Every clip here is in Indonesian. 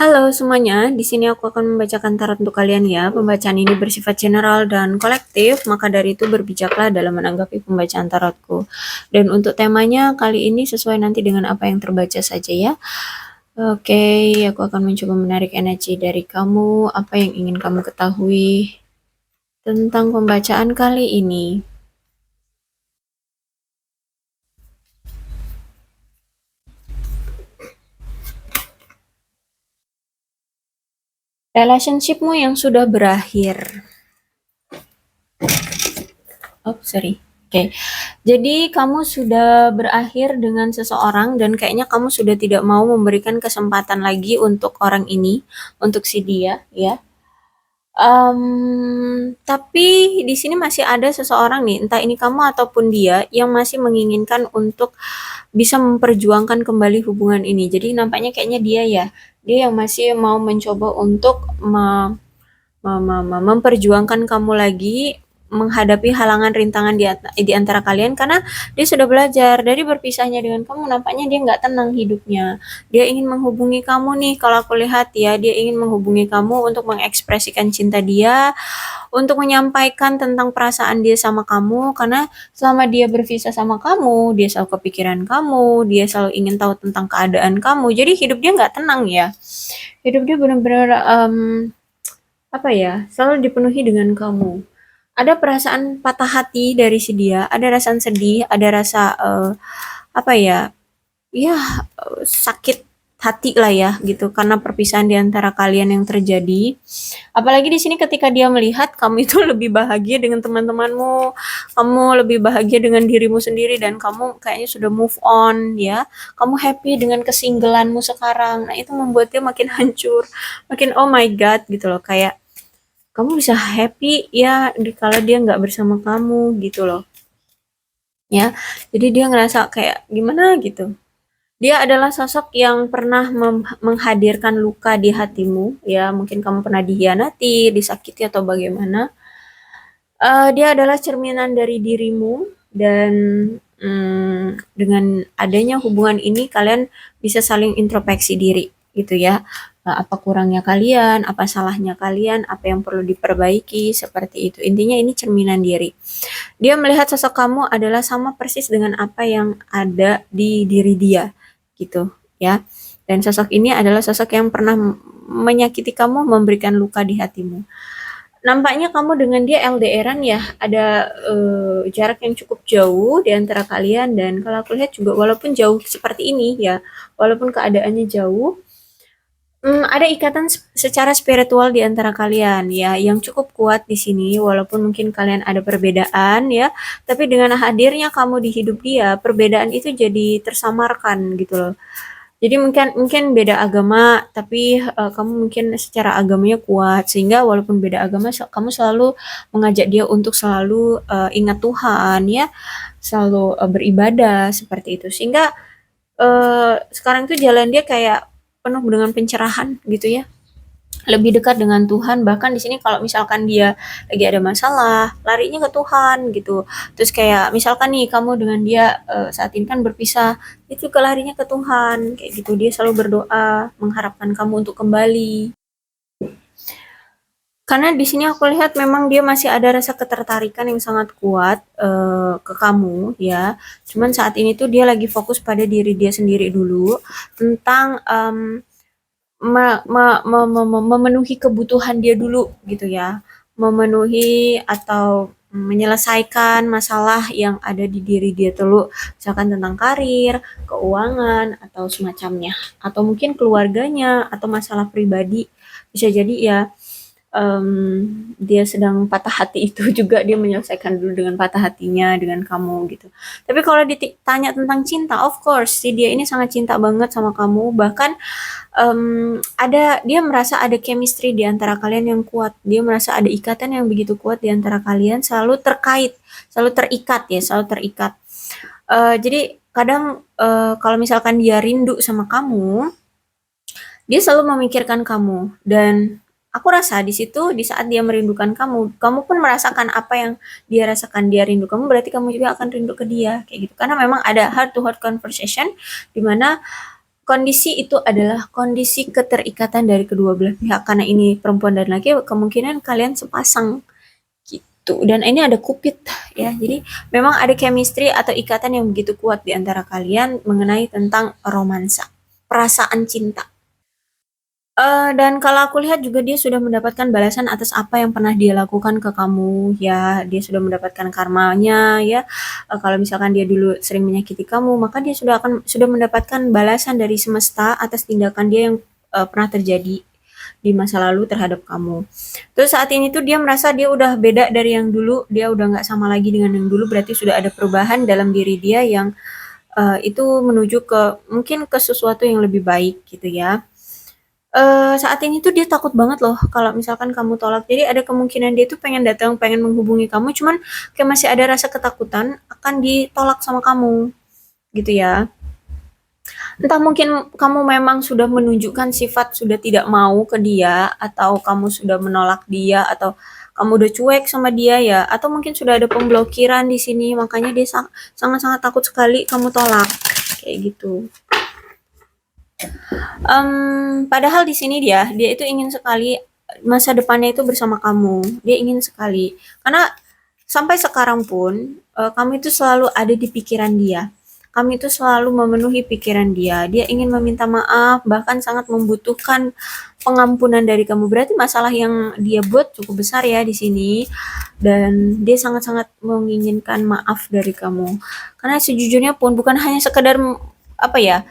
Halo semuanya, di sini aku akan membacakan tarot untuk kalian ya. Pembacaan ini bersifat general dan kolektif, maka dari itu berbijaklah dalam menanggapi pembacaan tarotku. Dan untuk temanya kali ini sesuai nanti dengan apa yang terbaca saja ya. Oke, aku akan mencoba menarik energi dari kamu, apa yang ingin kamu ketahui tentang pembacaan kali ini. Relationshipmu yang sudah berakhir. Oh, sorry. Oke, jadi kamu sudah berakhir dengan seseorang dan kayaknya kamu sudah tidak mau memberikan kesempatan lagi untuk orang ini, untuk si dia, ya. Tapi di sini masih ada seseorang nih, entah ini kamu ataupun dia, yang masih menginginkan untuk bisa memperjuangkan kembali hubungan ini. Jadi nampaknya kayaknya dia ya, dia yang masih mau mencoba untuk memperjuangkan kamu lagi menghadapi halangan rintangan di antara kalian karena dia sudah belajar dari berpisahnya dengan kamu. Nampaknya dia nggak tenang hidupnya, dia ingin menghubungi kamu nih. Kalau aku lihat ya, dia ingin menghubungi kamu untuk mengekspresikan cinta dia, untuk menyampaikan tentang perasaan dia sama kamu, karena selama dia berpisah sama kamu, dia selalu kepikiran kamu, dia selalu ingin tahu tentang keadaan kamu. Jadi hidup dia nggak tenang ya, hidup dia benar-benar apa ya, selalu dipenuhi dengan kamu. Ada perasaan patah hati dari si dia, ada rasa sedih, ada rasa apa ya, ya sakit hati lah ya gitu karena perpisahan di antara kalian yang terjadi. Apalagi di sini ketika dia melihat kamu itu lebih bahagia dengan teman-temanmu, kamu lebih bahagia dengan dirimu sendiri dan kamu kayaknya sudah move on ya. Kamu happy dengan kesinggelanmu sekarang. Nah, itu membuat dia makin hancur, makin oh my god gitu loh, kayak kamu bisa happy ya kalau dia nggak bersama kamu gitu loh ya. Jadi dia ngerasa kayak gimana gitu. Dia adalah sosok yang pernah menghadirkan luka di hatimu ya, mungkin kamu pernah dihianati, disakiti atau bagaimana. Dia adalah cerminan dari dirimu dan dengan adanya hubungan ini kalian bisa saling introspeksi diri gitu ya. Apa kurangnya kalian, apa salahnya kalian, apa yang perlu diperbaiki, seperti itu. Intinya ini cerminan diri. Dia melihat sosok kamu adalah sama persis dengan apa yang ada di diri dia gitu ya. Dan sosok ini adalah sosok yang pernah menyakiti kamu, memberikan luka di hatimu. Nampaknya kamu dengan dia LDRan ya, ada jarak yang cukup jauh di antara kalian dan kalau aku lihat juga walaupun jauh seperti ini ya, walaupun keadaannya jauh, ada ikatan secara spiritual di antara kalian ya yang cukup kuat di sini walaupun mungkin kalian ada perbedaan ya, tapi dengan hadirnya kamu di hidup dia, perbedaan itu jadi tersamarkan gitu loh. Jadi mungkin mungkin beda agama, tapi kamu mungkin secara agamanya kuat sehingga walaupun beda agama kamu selalu mengajak dia untuk selalu ingat Tuhan ya, selalu beribadah seperti itu. Sehingga sekarang tuh jalan dia kayak penuh dengan pencerahan gitu ya. Lebih dekat dengan Tuhan, bahkan di sini kalau misalkan dia lagi ada masalah, larinya ke Tuhan gitu. Terus kayak misalkan nih kamu dengan dia saat ini kan berpisah, itu ke larinya ke Tuhan kayak gitu. Dia selalu berdoa mengharapkan kamu untuk kembali. Karena di sini aku lihat memang dia masih ada rasa ketertarikan yang sangat kuat ke kamu ya. Cuman saat ini tuh dia lagi fokus pada diri dia sendiri dulu tentang memenuhi kebutuhan dia dulu gitu ya, memenuhi atau menyelesaikan masalah yang ada di diri dia dulu, misalkan tentang karir, keuangan, atau semacamnya, atau mungkin keluarganya, atau masalah pribadi, bisa jadi ya dia sedang patah hati itu juga dia menyelesaikan dulu dengan patah hatinya dengan kamu gitu. Tapi kalau ditanya tentang cinta, of course si dia ini sangat cinta banget sama kamu. Bahkan ada dia merasa ada chemistry di antara kalian yang kuat. Dia merasa ada ikatan yang begitu kuat di antara kalian, selalu terkait, selalu terikat ya, selalu terikat. Jadi kadang kalau misalkan dia rindu sama kamu, dia selalu memikirkan kamu dan aku rasa di situ di saat dia merindukan kamu, kamu pun merasakan apa yang dia rasakan. Dia rindu kamu berarti kamu juga akan rindu ke dia kayak gitu. Karena memang ada heart to heart conversation di mana kondisi itu adalah kondisi keterikatan dari kedua belah pihak. Karena ini perempuan dan laki, kemungkinan kalian sepasang gitu. Dan ini ada Cupid ya. Jadi memang ada chemistry atau ikatan yang begitu kuat di antara kalian mengenai tentang romansa, perasaan cinta. Dan kalau aku lihat juga dia sudah mendapatkan balasan atas apa yang pernah dia lakukan ke kamu ya. Dia sudah mendapatkan karmanya ya. Kalau misalkan dia dulu sering menyakiti kamu, maka dia sudah mendapatkan balasan dari semesta atas tindakan dia yang pernah terjadi di masa lalu terhadap kamu. Terus saat ini tuh dia merasa dia udah beda dari yang dulu, dia udah nggak sama lagi dengan yang dulu, berarti sudah ada perubahan dalam diri dia yang itu menuju ke mungkin ke sesuatu yang lebih baik gitu ya. Saat ini tuh dia takut banget loh kalau misalkan kamu tolak. Jadi ada kemungkinan dia tuh pengen datang, pengen menghubungi kamu, cuman kayak masih ada rasa ketakutan akan ditolak sama kamu, gitu ya. Entah mungkin kamu memang sudah menunjukkan sifat sudah tidak mau ke dia, atau kamu sudah menolak dia, atau kamu udah cuek sama dia ya, atau mungkin sudah ada pemblokiran di sini, makanya dia sangat-sangat takut sekali kamu tolak, kayak gitu. Padahal di sini dia itu ingin sekali masa depannya itu bersama kamu. Dia ingin sekali. Karena sampai sekarang pun kamu itu selalu ada di pikiran dia. Kamu itu selalu memenuhi pikiran dia. Dia ingin meminta maaf, bahkan sangat membutuhkan pengampunan dari kamu. Berarti masalah yang dia buat cukup besar ya di sini. Dan dia sangat-sangat menginginkan maaf dari kamu. Karena sejujurnya pun bukan hanya sekedar apa ya,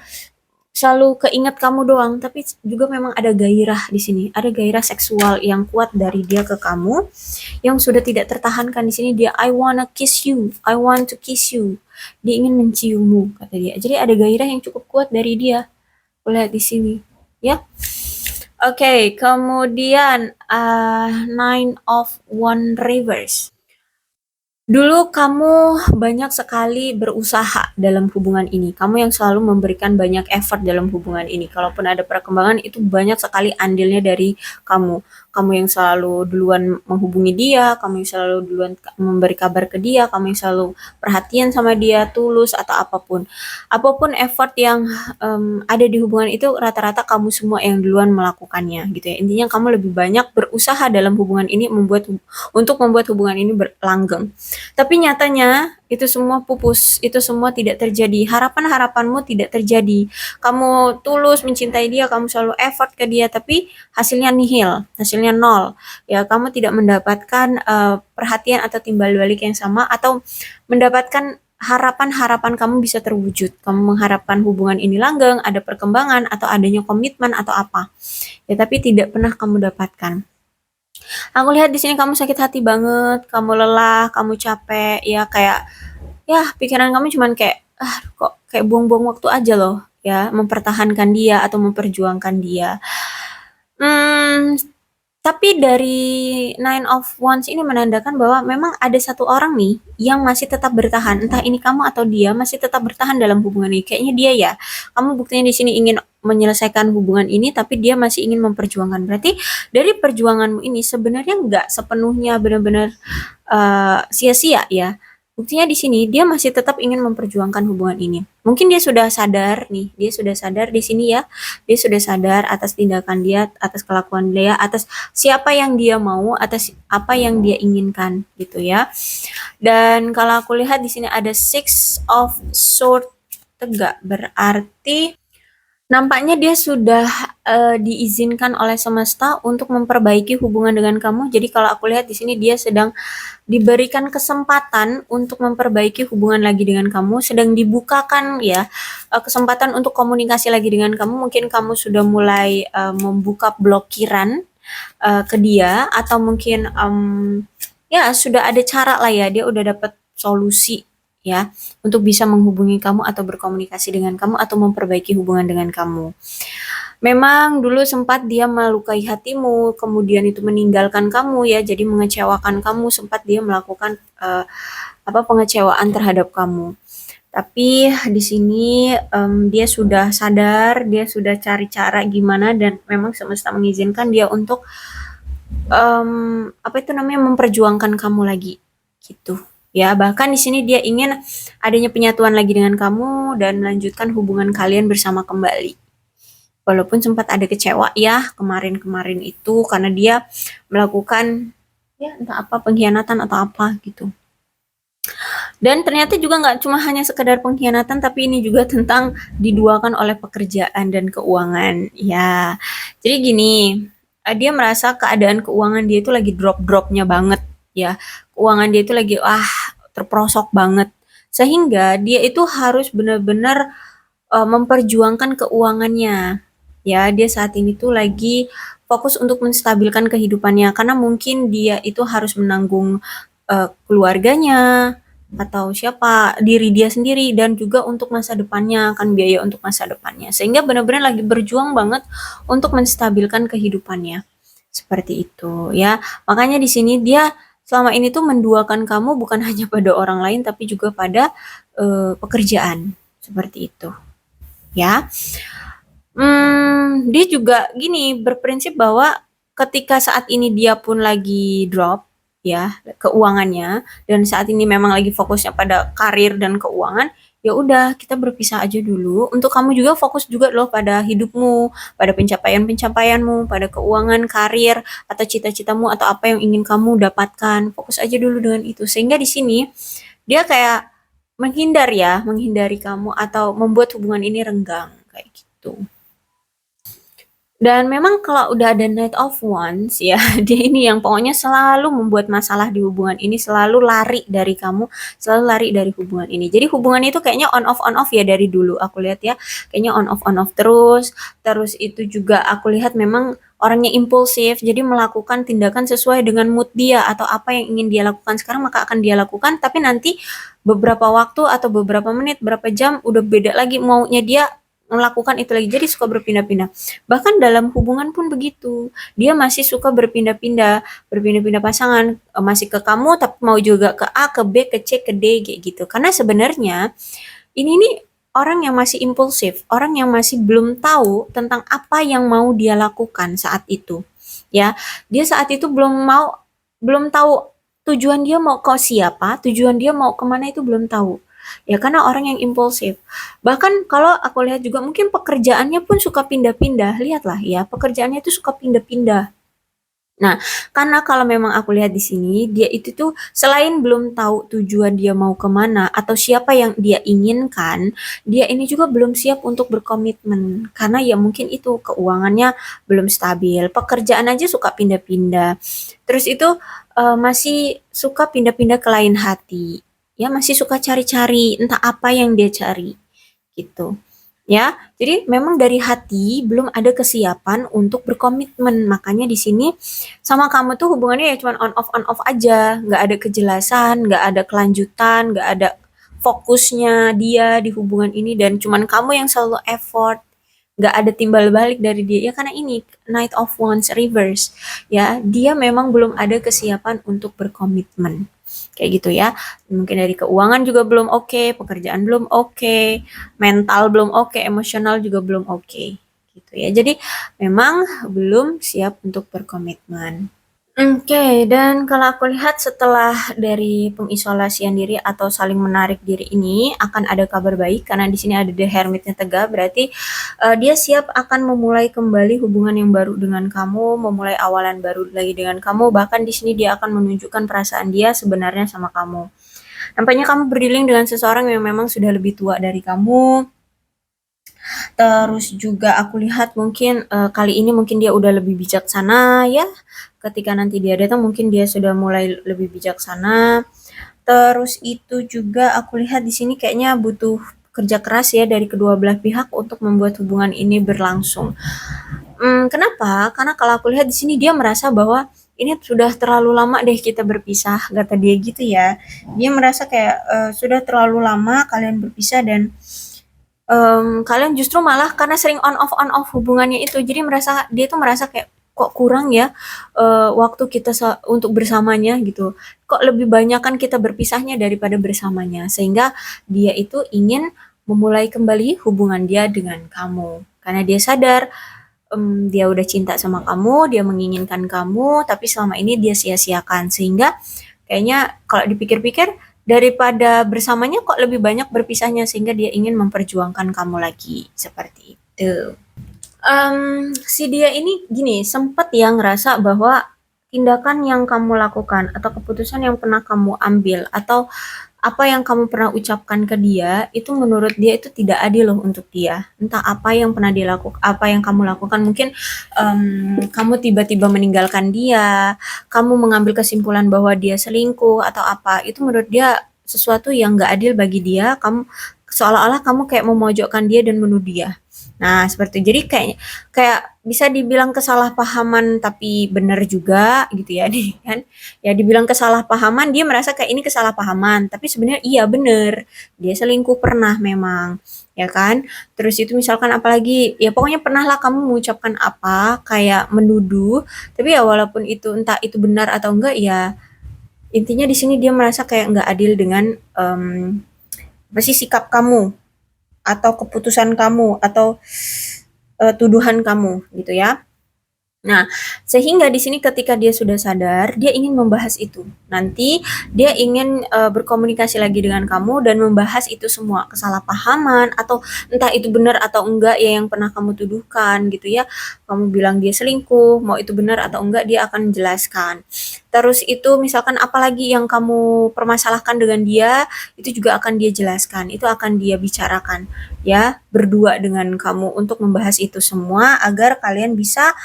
selalu keinget kamu doang, tapi juga memang ada gairah di sini. Ada gairah seksual yang kuat dari dia ke kamu yang sudah tidak tertahankan di sini. Dia I wanna kiss you, I want to kiss you. Dia ingin menciummu kata dia. Jadi ada gairah yang cukup kuat dari dia. Lihat di sini, ya. Oke, kemudian Nine of One reverse. Dulu kamu banyak sekali berusaha dalam hubungan ini. Kamu yang selalu memberikan banyak effort dalam hubungan ini. Kalaupun ada perkembangan itu banyak sekali andilnya dari kamu. Kamu yang selalu duluan menghubungi dia, kamu yang selalu duluan memberi kabar ke dia, kamu yang selalu perhatian sama dia, tulus atau apapun. Apapun effort yang ada di hubungan itu rata-rata kamu semua yang duluan melakukannya gitu ya. Intinya kamu lebih banyak berusaha dalam hubungan ini untuk membuat hubungan ini berlanggeng. Tapi nyatanya itu semua pupus, itu semua tidak terjadi. Harapan-harapanmu tidak terjadi. Kamu tulus mencintai dia, kamu selalu effort ke dia, tapi hasilnya nihil, hasilnya nol. Ya, kamu tidak mendapatkan perhatian atau timbal balik yang sama, atau mendapatkan harapan-harapan kamu bisa terwujud. Kamu mengharapkan hubungan ini langgeng, ada perkembangan, atau adanya komitmen atau apa. Ya, tapi tidak pernah kamu dapatkan. Aku lihat di sini kamu sakit hati banget, kamu lelah, kamu capek, ya kayak ya pikiran kamu cuman kayak kok kayak buang-buang waktu aja loh ya mempertahankan dia atau memperjuangkan dia. Hmm, tapi dari Nine of Wands ini menandakan bahwa memang ada satu orang nih yang masih tetap bertahan. Entah ini kamu atau dia masih tetap bertahan dalam hubungan ini. Kayaknya dia ya. Kamu buktinya di sini ingin menyelesaikan hubungan ini, tapi dia masih ingin memperjuangkan. Berarti dari perjuanganmu ini sebenarnya nggak sepenuhnya benar-benar sia-sia ya. Buktinya di sini dia masih tetap ingin memperjuangkan hubungan ini. Mungkin dia sudah sadar nih, dia sudah sadar di sini ya. Dia sudah sadar atas tindakan dia, atas kelakuan dia, atas siapa yang dia mau, atas apa yang dia inginkan gitu ya. Dan kalau aku lihat di sini ada Six of Swords tegak, berarti nampaknya dia sudah diizinkan oleh semesta untuk memperbaiki hubungan dengan kamu. Jadi kalau aku lihat di sini dia sedang diberikan kesempatan untuk memperbaiki hubungan lagi dengan kamu, sedang dibukakan ya kesempatan untuk komunikasi lagi dengan kamu. Mungkin kamu sudah mulai membuka blokiran ke dia, atau mungkin ya sudah ada cara lah ya, dia udah dapat solusi ya untuk bisa menghubungi kamu atau berkomunikasi dengan kamu atau memperbaiki hubungan dengan kamu. Memang dulu sempat dia melukai hatimu, kemudian itu meninggalkan kamu ya, jadi mengecewakan kamu, sempat dia melakukan pengecewaan terhadap kamu. Tapi di sini dia sudah sadar, dia sudah cari cara gimana, dan memang semesta mengizinkan dia untuk memperjuangkan kamu lagi gitu. Ya, bahkan di sini dia ingin adanya penyatuan lagi dengan kamu dan melanjutkan hubungan kalian bersama kembali. walaupun sempat ada kecewa ya kemarin-kemarin itu karena dia melakukan ya entah apa pengkhianatan atau apa gitu. Dan ternyata juga nggak cuma hanya sekedar pengkhianatan, tapi ini juga tentang diduakan oleh pekerjaan dan keuangan. Ya, jadi gini, dia merasa keadaan keuangan dia itu lagi drop-dropnya banget, ya. Keuangan dia itu lagi, terperosok banget. Sehingga dia itu harus benar-benar memperjuangkan keuangannya. Ya, dia saat ini tuh lagi fokus untuk menstabilkan kehidupannya karena mungkin dia itu harus menanggung keluarganya atau siapa diri dia sendiri dan juga untuk masa depannya kan biaya untuk masa depannya sehingga benar-benar lagi berjuang banget untuk menstabilkan kehidupannya seperti itu ya makanya di sini dia selama ini tuh menduakan kamu bukan hanya pada orang lain tapi juga pada pekerjaan seperti itu ya. Dia juga gini, berprinsip bahwa ketika saat ini dia pun lagi drop ya keuangannya dan saat ini memang lagi fokusnya pada karir dan keuangan, ya udah kita berpisah aja dulu. Untuk kamu juga fokus juga loh pada hidupmu, pada pencapaian-pencapaianmu, pada keuangan, karir atau cita-citamu atau apa yang ingin kamu dapatkan. Fokus aja dulu dengan itu. Sehingga di sini dia kayak menghindari kamu atau membuat hubungan ini renggang kayak gitu. Dan memang kalau udah ada Knight of Wands ya, dia ini yang pokoknya selalu membuat masalah di hubungan ini, selalu lari dari kamu, selalu lari dari hubungan ini. Jadi hubungan itu kayaknya on off ya dari dulu aku lihat ya, kayaknya on off terus. Terus itu juga aku lihat memang orangnya impulsif, jadi melakukan tindakan sesuai dengan mood dia atau apa yang ingin dia lakukan sekarang maka akan dia lakukan, tapi nanti beberapa waktu atau beberapa menit, berapa jam udah beda lagi maunya dia melakukan itu lagi. Jadi suka berpindah-pindah. Bahkan dalam hubungan pun begitu. Dia masih suka berpindah-pindah pasangan, masih ke kamu tapi mau juga ke A, ke B, ke C, ke D kayak gitu. Karena sebenarnya ini nih orang yang masih impulsif, orang yang masih belum tahu tentang apa yang mau dia lakukan saat itu. Ya, dia saat itu belum tahu tujuan dia mau ke siapa, tujuan dia mau kemana itu belum tahu. Ya karena orang yang impulsif. Bahkan kalau aku lihat juga mungkin pekerjaannya pun suka pindah-pindah. Lihatlah ya, pekerjaannya itu suka pindah-pindah. Nah, karena kalau memang aku lihat di sini, dia itu tuh selain belum tahu tujuan dia mau kemana atau siapa yang dia inginkan, dia ini juga belum siap untuk berkomitmen. Karena ya mungkin itu keuangannya belum stabil, pekerjaan aja suka pindah-pindah. Terus itu masih suka pindah-pindah ke lain hati. Ya, masih suka cari-cari entah apa yang dia cari gitu. Ya, jadi memang dari hati belum ada kesiapan untuk berkomitmen. Makanya di sini sama kamu tuh hubungannya ya cuma on off aja, nggak ada kejelasan, nggak ada kelanjutan, nggak ada fokusnya dia di hubungan ini dan cuman kamu yang selalu effort, nggak ada timbal balik dari dia ya karena ini Knight of Wands reverse ya dia memang belum ada kesiapan untuk berkomitmen kayak gitu ya mungkin dari keuangan juga belum oke, pekerjaan belum oke, mental belum oke, emosional juga belum oke gitu ya jadi memang belum siap untuk berkomitmen. Oke, dan kalau aku lihat setelah dari pengisolasian diri atau saling menarik diri ini akan ada kabar baik karena di sini ada The Hermitnya tegak berarti dia siap akan memulai kembali hubungan yang baru dengan kamu, memulai awalan baru lagi dengan kamu, bahkan di sini dia akan menunjukkan perasaan dia sebenarnya sama kamu. Nampaknya kamu berdealing dengan seseorang yang memang sudah lebih tua dari kamu. Terus juga aku lihat mungkin kali ini mungkin dia udah lebih bijaksana ya. Ketika nanti dia datang mungkin dia sudah mulai lebih bijaksana. Terus itu juga aku lihat di sini kayaknya butuh kerja keras ya dari kedua belah pihak untuk membuat hubungan ini berlangsung. Kenapa? Karena kalau aku lihat di sini dia merasa bahwa ini sudah terlalu lama deh kita berpisah, kata dia gitu ya. Dia merasa kayak sudah terlalu lama kalian berpisah dan kalian justru malah karena sering on off hubungannya itu, jadi dia tuh merasa kayak kok kurang ya waktu kita untuk bersamanya gitu. Kok lebih banyak kan kita berpisahnya daripada bersamanya, sehingga dia itu ingin memulai kembali hubungan dia dengan kamu. Karena dia sadar dia udah cinta sama kamu, dia menginginkan kamu, tapi selama ini dia sia-siakan. Sehingga kayaknya kalau dipikir-pikir daripada bersamanya kok lebih banyak berpisahnya sehingga dia ingin memperjuangkan kamu lagi seperti itu. Si dia ini gini, sempet ya ngerasa bahwa tindakan yang kamu lakukan atau keputusan yang pernah kamu ambil atau apa yang kamu pernah ucapkan ke dia itu menurut dia itu tidak adil loh untuk dia. Entah apa yang pernah dia lakukan, apa yang kamu lakukan, mungkin kamu tiba-tiba meninggalkan dia, kamu mengambil kesimpulan bahwa dia selingkuh atau apa, itu menurut dia sesuatu yang nggak adil bagi dia. Kamu seolah-olah kamu kayak memojokkan dia dan menuduh dia. Nah, seperti itu. Jadi kayak kayak bisa dibilang kesalahpahaman tapi benar juga gitu ya nih kan. Ya dibilang kesalahpahaman, dia merasa kayak ini kesalahpahaman, tapi sebenarnya iya bener. Dia selingkuh pernah memang, ya kan? Terus itu misalkan apalagi ya pokoknya pernah lah kamu mengucapkan apa kayak menuduh, tapi ya walaupun itu entah itu benar atau enggak ya intinya di sini dia merasa kayak nggak adil dengan apa sih sikap kamu atau keputusan kamu atau tuduhan kamu gitu ya. Nah, sehingga di sini ketika dia sudah sadar, dia ingin membahas itu. Nanti dia ingin berkomunikasi lagi dengan kamu dan membahas itu semua kesalahpahaman atau entah itu benar atau enggak ya yang pernah kamu tuduhkan gitu ya. Kamu bilang dia selingkuh, mau itu benar atau enggak dia akan menjelaskan. Terus itu misalkan apalagi yang kamu permasalahkan dengan dia, itu juga akan dia jelaskan. Itu akan dia bicarakan ya berdua dengan kamu untuk membahas itu semua agar kalian bisa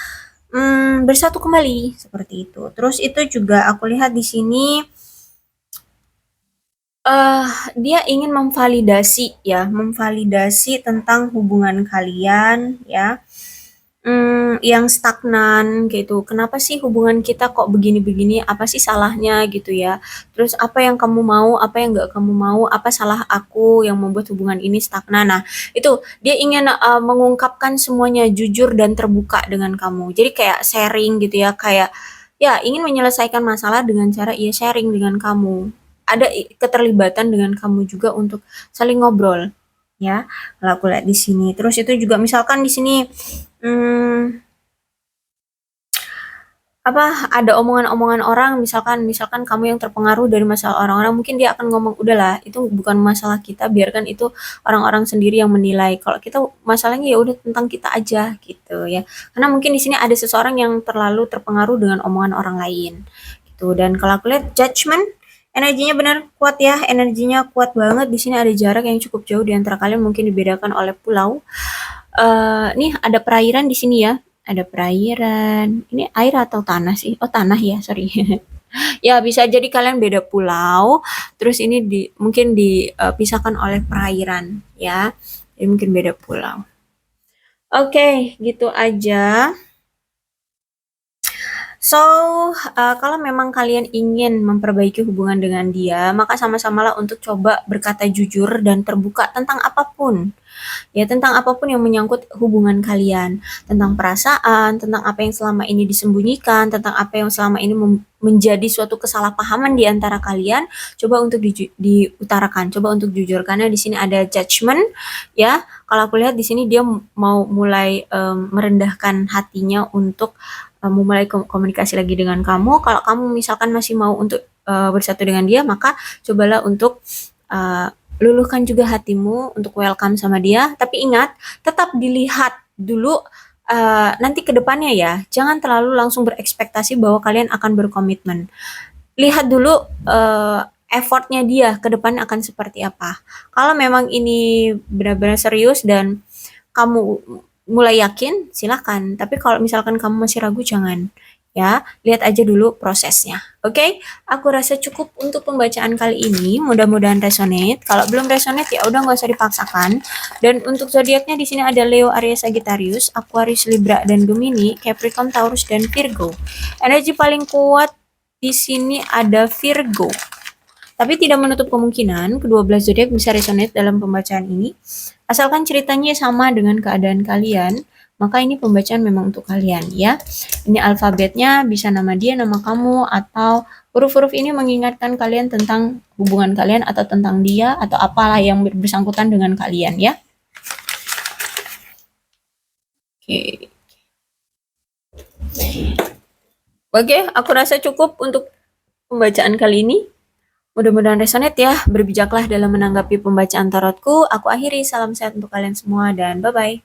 bersatu kembali, seperti itu. Terus itu juga aku lihat di sini, eee, dia ingin memvalidasi ya, memvalidasi tentang hubungan kalian ya, yang stagnan gitu. Kenapa sih hubungan kita kok begini-begini, apa sih salahnya gitu ya. Terus apa yang kamu mau, apa yang nggak kamu mau, apa salah aku yang membuat hubungan ini stagnan. Nah, itu dia ingin, mengungkapkan semuanya jujur dan terbuka dengan kamu. Jadi kayak sharing gitu ya, kayak ya ingin menyelesaikan masalah dengan cara ia sharing dengan kamu. Ada keterlibatan dengan kamu juga untuk saling ngobrol, ya. Kalau aku lihat di sini. Terus itu juga misalkan di sini Mmm, ada omongan-omongan orang misalkan misalkan kamu yang terpengaruh dari masalah orang-orang mungkin dia akan ngomong, "Udahlah itu bukan masalah kita, biarkan itu orang-orang sendiri yang menilai. Kalau kita masalahnya ya udah tentang kita aja," gitu ya. Karena mungkin di sini ada seseorang yang terlalu terpengaruh dengan omongan orang lain, gitu. Dan kalau aku lihat judgement, energinya benar kuat ya, energinya kuat banget. Di sini ada jarak yang cukup jauh di antara kalian mungkin dibedakan oleh pulau. Nih ada perairan di sini ya, ada perairan. Ini air atau tanah sih? Oh tanah ya, sorry. Ya bisa jadi kalian beda pulau, terus ini mungkin dipisahkan oleh perairan ya. Jadi mungkin beda pulau. Oke, gitu aja. So, kalau memang kalian ingin memperbaiki hubungan dengan dia, maka sama-samalah untuk coba berkata jujur dan terbuka tentang apapun. Ya, tentang apapun yang menyangkut hubungan kalian, tentang perasaan, tentang apa yang selama ini disembunyikan, tentang apa yang selama ini menjadi suatu kesalahpahaman di antara kalian, coba untuk diutarakan, coba untuk jujur karena di sini ada judgment ya. Kalau aku lihat di sini dia mau mulai merendahkan hatinya untuk memulai komunikasi lagi dengan kamu. Kalau kamu misalkan masih mau untuk bersatu dengan dia, maka cobalah untuk uh, luluhkan juga hatimu untuk welcome sama dia. Tapi ingat, tetap dilihat dulu nanti ke depannya ya. Jangan terlalu langsung berekspektasi bahwa kalian akan berkomitmen. Lihat dulu effortnya dia ke depan akan seperti apa. Kalau memang ini benar-benar serius dan kamu mulai yakin, silahkan. Tapi kalau misalkan kamu masih ragu, jangan. Ya, lihat aja dulu prosesnya. Oke, aku rasa cukup untuk pembacaan kali ini. Mudah-mudahan resonate. Kalau belum resonate ya udah nggak usah dipaksakan. Dan untuk zodiaknya di sini ada Leo, Aries, Sagittarius, Aquarius, Libra, dan Gemini, Capricorn, Taurus, dan Virgo. Energi paling kuat di sini ada Virgo. Tapi tidak menutup kemungkinan kedua belas zodiak bisa resonate dalam pembacaan ini. Asalkan ceritanya sama dengan keadaan kalian, maka ini pembacaan memang untuk kalian ya. Ini alfabetnya bisa nama dia, nama kamu, atau huruf-huruf ini mengingatkan kalian tentang hubungan kalian atau tentang dia atau apalah yang bersangkutan dengan kalian ya. Oke. Oke, aku rasa cukup untuk pembacaan kali ini. Mudah-mudahan resonate ya. Berbijaklah dalam menanggapi pembacaan tarotku. Aku akhiri. Salam sehat untuk kalian semua dan bye-bye.